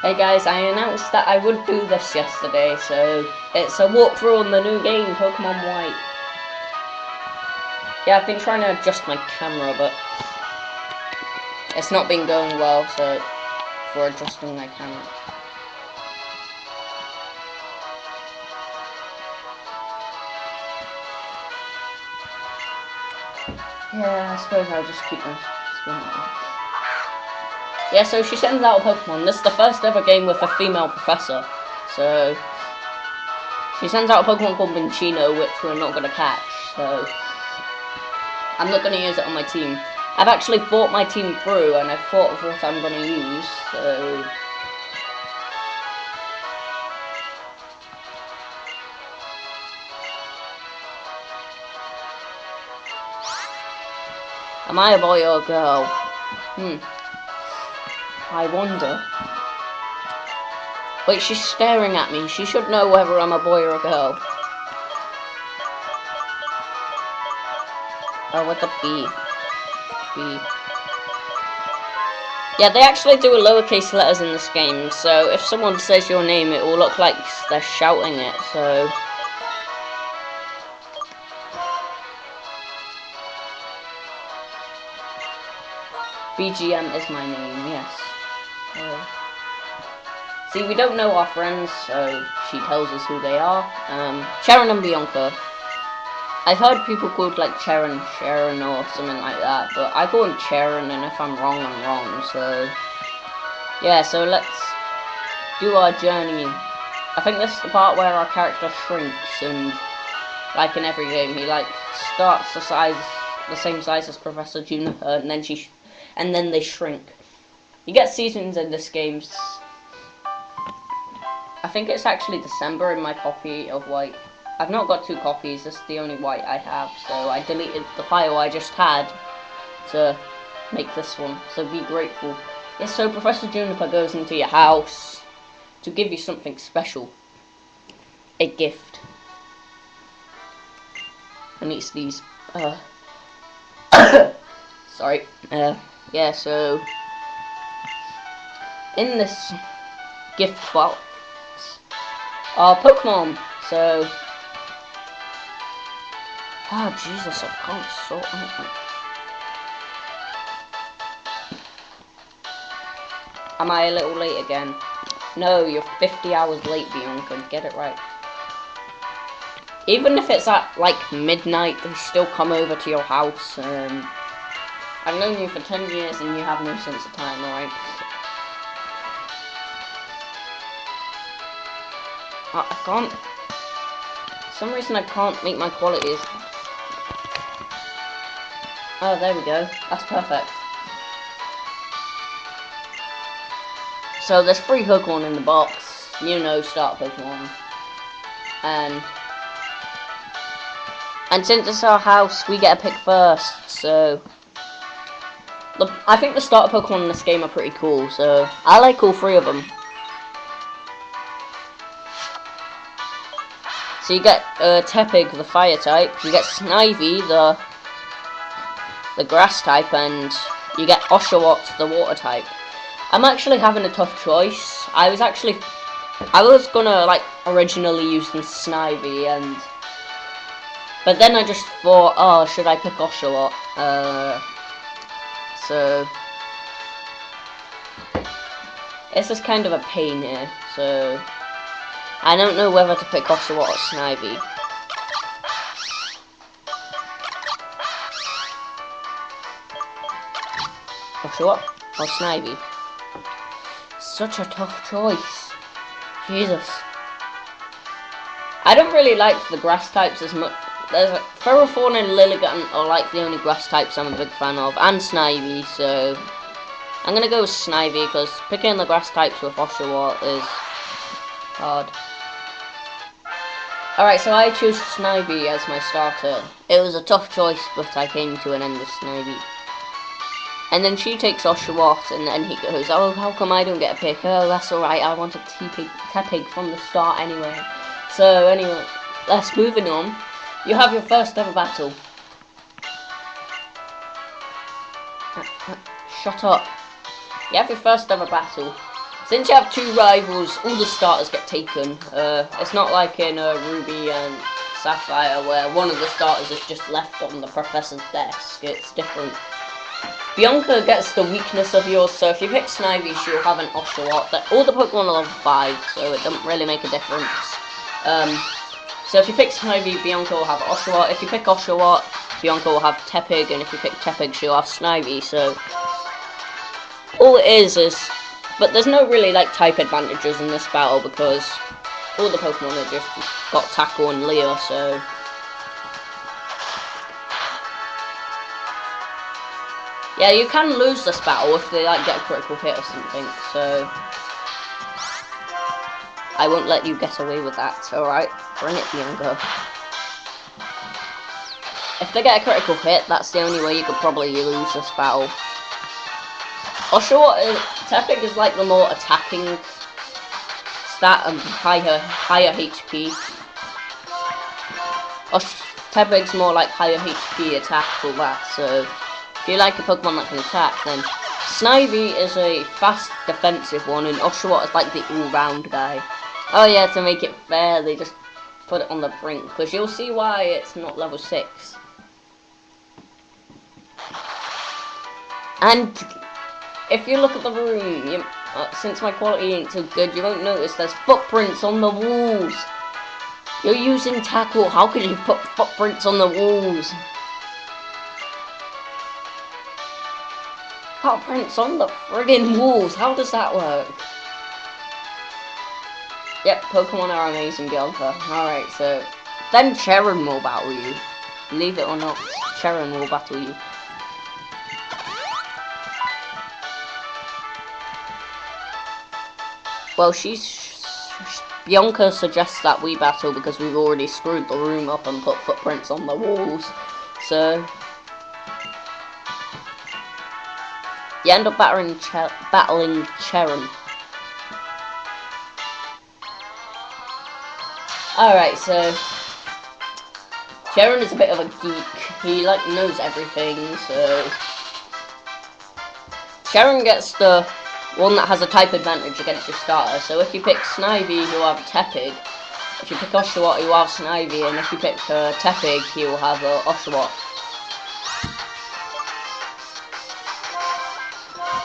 Hey guys, I announced that I would do this yesterday, so it's a walkthrough on the new game, Pokemon White. Yeah, I've been trying to adjust my camera, but it's not been going well, so for adjusting my camera. Yeah, I suppose I'll just keep my screen on. Yeah, so she sends out a Pokemon. This is the first ever game with a female professor. So she sends out a Pokemon called Minccino, which we're not going to catch. So I'm not going to use it on my team. I've actually thought my team through, and I've thought of what I'm going to use. So am I a boy or a girl? I wonder. Wait, she's staring at me. She should know whether I'm a boy or a girl. Oh, with the B. B. Yeah, they actually do lowercase letters in this game, so if someone says your name, it will look like they're shouting it, so... BGM is my name, yes. See, we don't know our friends, so she tells us who they are. Sharon and Bianca. I've heard people called like Sharon or something like that, but I call them Sharon, and if I'm wrong, I'm wrong, so... Yeah, so let's do our journey. I think this is the part where our character shrinks, and like in every game, he like starts the same size as Professor Juniper, and then they shrink. You get seasons in this game. I think it's actually December in my copy of White. I've not got 2 copies, this is the only White I have, so I deleted the file I just had to make this one, so be grateful. Yes, so Professor Juniper goes into your house to give you something special. A gift. And it's these, sorry, yeah, so, in this gift box are Pokemon, so, Jesus, I can't sort out. Am I a little late again? No, you're 50 hours late, Bianca, get it right. Even if it's at, like, midnight, they still come over to your house. I've known you for 10 years and you have no sense of time, alright? I can't... For some reason I can't make my qualities. Oh, there we go. That's perfect. So there's 3 Pokemon in the box. You know, start Pokemon. And since it's our house, we get a pick first, so... I think the starter Pokemon in this game are pretty cool, so... I like all 3 of them. So you get Tepig, the fire type, you get Snivy, the grass type, and you get Oshawott, the water type. I'm actually having a tough choice. I was gonna, like, originally use the Snivy, but then I just thought, oh, should I pick Oshawott? So... It's just kind of a pain here, so... I don't know whether to pick Oshawott or Snivy. Oshawott or Snivy? Such a tough choice. Jesus. I don't really like the grass types as much. There's Ferrothorn and Lilligant are like the only grass types I'm a big fan of, and Snivy, so I'm gonna go with Snivy because picking the grass types with Oshawott is hard. Alright, so I choose Snivy as my starter. It was a tough choice, but I came to an end with Snivy. And then she takes Oshawott, and then he goes, oh, how come I don't get a pick? Oh, that's alright, I wanted Tepig from the start anyway. So, anyway, let's moving on. You have your first ever battle. Shut up. You have your first ever battle. Since you have two rivals, all the starters get taken. It's not like in Ruby and Sapphire where one of the starters is just left on the professor's desk. It's different. Bianca gets the weakness of yours, so if you pick Snivy, she'll have an Oshawott. All the Pokemon are level 5, so it doesn't really make a difference. So if you pick Snivy, Bianca will have Oshawott. If you pick Oshawott, Bianca will have Tepig, and if you pick Tepig, she'll have Snivy, so all it is, but there's no really like type advantages in this battle because all the Pokemon are just got Tackle and Leo, so yeah, you can lose this battle if they like get a critical hit or something, so I won't let you get away with that, alright? Bring it, Bianca. If they get a critical hit, that's the only way you could probably lose this battle. Oshawott, Tepig is like the more attacking stat and higher HP. Tepig's more like higher HP attack for that, so if you like a Pokemon that can attack, then Snivy is a fast defensive one, and Oshawott is like the all-round guy. Oh yeah, to make it fair, they just put it on the brink, because you'll see why it's not level 6. And if you look at the room, since my quality ain't so good, you won't notice there's footprints on the walls. You're using Tackle, how could you put footprints on the walls? Footprints on the friggin' walls, how does that work? Yep, Pokemon are amazing, Bianca. Alright, so then Cheren will battle you. Believe it or not, Cheren will battle you. Well, Bianca suggests that we battle because we've already screwed the room up and put footprints on the walls. So you end up battling Cheren. Alright, so Cheren is a bit of a geek. He like knows everything, so Cheren gets the one that has a type advantage against your starter. So if you pick Snivy, you'll have Tepig. If you pick Oshawott, you'll have Snivy, and if you pick Tepig, you'll have Oshawott.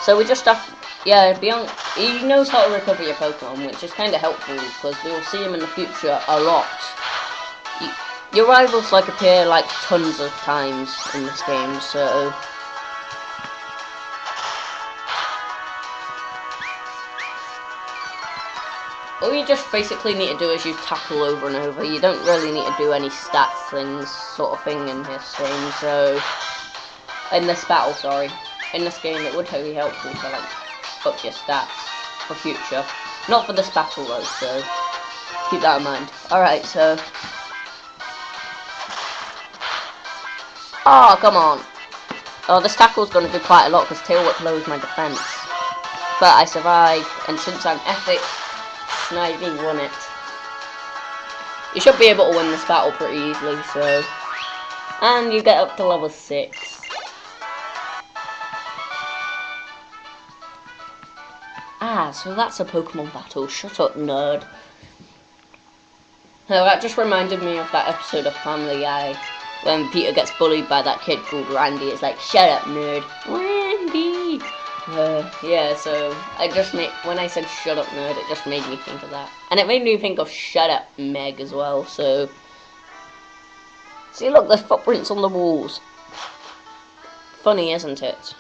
So we just have, yeah, Bianca, he knows how to recover your Pokemon, which is kind of helpful because we will see him in the future a lot. Your rivals like appear like tons of times in this game, so all you just basically need to do is use Tackle over and over. You don't really need to do any stats things sort of thing in this game, so in this battle, sorry. In this game it would be helpful to like up your stats for future. Not for this battle though, so keep that in mind. Alright, so oh, come on. Oh, this Tackle's gonna do quite a lot because Tail Whip lowers my defense. But I survived, and since I'm epic, Snivy won it. You should be able to win this battle pretty easily, so. And you get up to level 6. Ah, so that's a Pokemon battle. Shut up, nerd. So that just reminded me of that episode of Family Guy when Peter gets bullied by that kid called Randy. It's like, shut up, nerd. Randy! Yeah, so I just when I said shut up, nerd, it just made me think of that. And it made me think of shut up, Meg, as well, so. See, look, there's footprints on the walls. Funny, isn't it?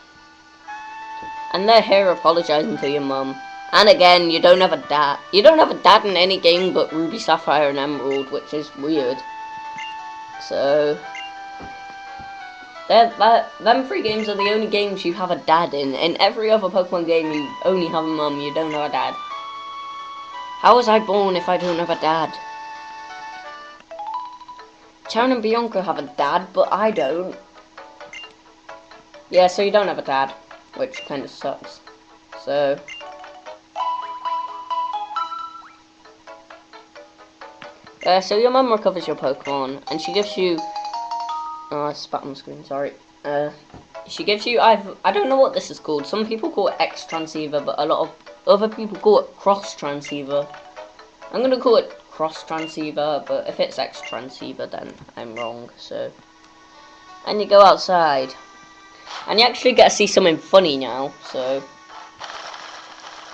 And they're here apologizing to your mum. And again, you don't have a dad. You don't have a dad in any game but Ruby, Sapphire, and Emerald, which is weird. So them 3 games are the only games you have a dad in. In every other Pokemon game, you only have a mum, you don't have a dad. How was I born if I don't have a dad? Cheren and Bianca have a dad, but I don't. Yeah, so you don't have a dad, which kind of sucks. So so your mum recovers your Pokemon, and she gives you. Oh, I spat on the screen. Sorry. She gives you. I don't know what this is called. Some people call it X Transceiver, but a lot of other people call it cross transceiver. I'm gonna call it cross transceiver, but if it's X transceiver, then I'm wrong. So, and you go outside, and you actually get to see something funny now. So,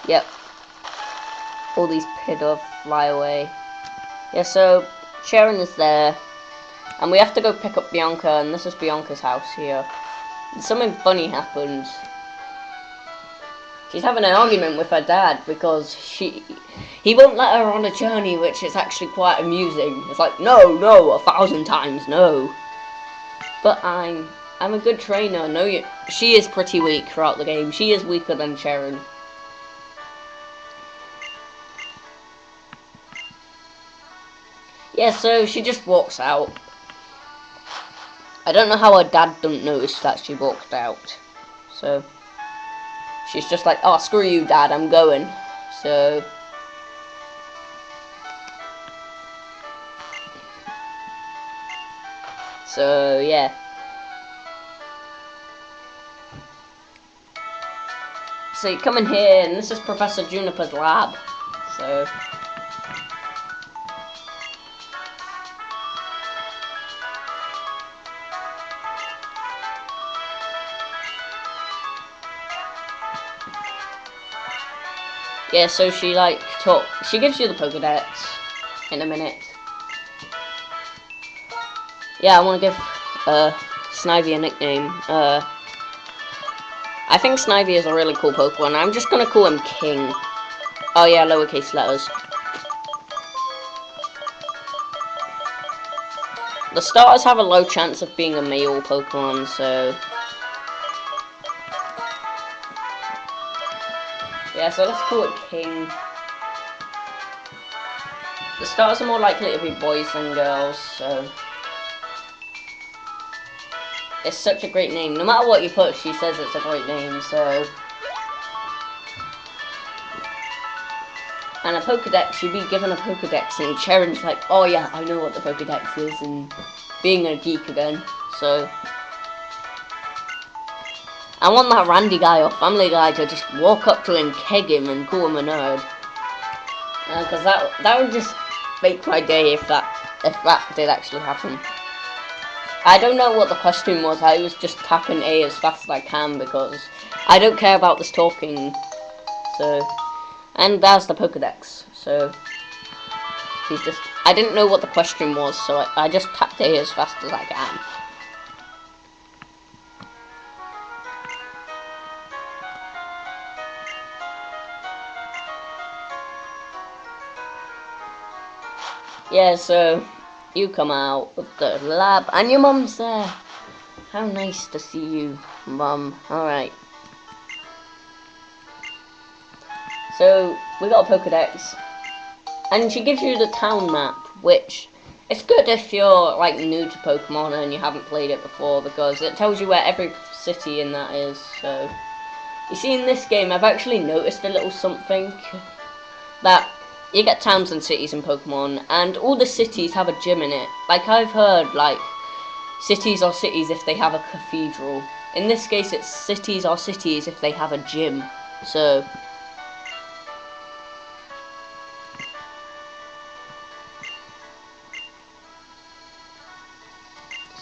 yep, all these Pidove fly away. Yeah, so Sharon is there, and we have to go pick up Bianca, and this is Bianca's house here. And something funny happens. She's having an argument with her dad because he won't let her on a journey, which is actually quite amusing. It's like, no, 1,000 times no. But I'm a good trainer. No, she is pretty weak throughout the game. She is weaker than Sharon. Yeah, so she just walks out. I don't know how her dad didn't notice that she walked out. So she's just like, oh, screw you, Dad, I'm going. So yeah. So you come in here, and this is Professor Juniper's lab. So yeah, so she she gives you the Pokedex in a minute. Yeah, I want to give Snivy a nickname. I think Snivy is a really cool Pokemon. I'm just gonna call him King. Oh yeah, lowercase letters. The starters have a low chance of being a male Pokemon, so yeah, so let's call it King. The starters are more likely to be boys than girls, so it's such a great name. No matter what you put, she says it's a great name, so. And a Pokedex, you'd be given a Pokedex, and Sharon's like, oh yeah, I know what the Pokedex is, and being a geek again, so. I want that Randy guy or Family Guy to just walk up to him, keg him, and call him a nerd. Because that would just make my day if that did actually happen. I don't know what the question was. I was just tapping A as fast as I can because I don't care about this talking. So, and there's the Pokedex. So I didn't know what the question was, so I just tapped A as fast as I can. Yeah, so you come out of the lab, and your mum's there. How nice to see you, Mum. Alright. So, we got a Pokedex. And she gives you the town map, which it's good if you're, like, new to Pokemon and you haven't played it before, because it tells you where every city in that is, so. You see, in this game, I've actually noticed a little something. That you get towns and cities in Pokemon, and all the cities have a gym in it. Like, I've heard, like, cities are cities if they have a cathedral. In this case, it's cities are cities if they have a gym. So,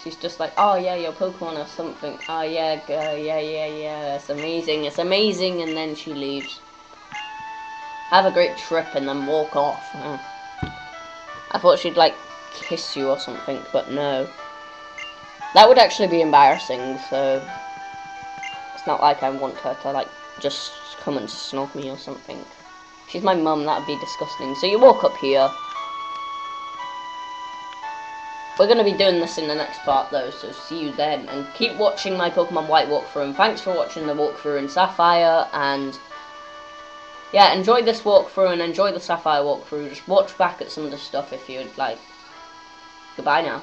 she's just like, oh yeah, your Pokemon or something. Oh yeah, yeah, it's amazing, and then she leaves. Have a great trip and then walk off. I thought she'd, like, kiss you or something, but no. That would actually be embarrassing, so it's not like I want her to, like, just come and snog me or something. She's my mum, that would be disgusting. So you walk up here. We're going to be doing this in the next part, though, so see you then. And keep watching my Pokemon White walkthrough, and thanks for watching the walkthrough in Sapphire, and yeah, enjoy this walkthrough and enjoy the Sapphire walkthrough. Just watch back at some of the stuff if you'd like. Goodbye now.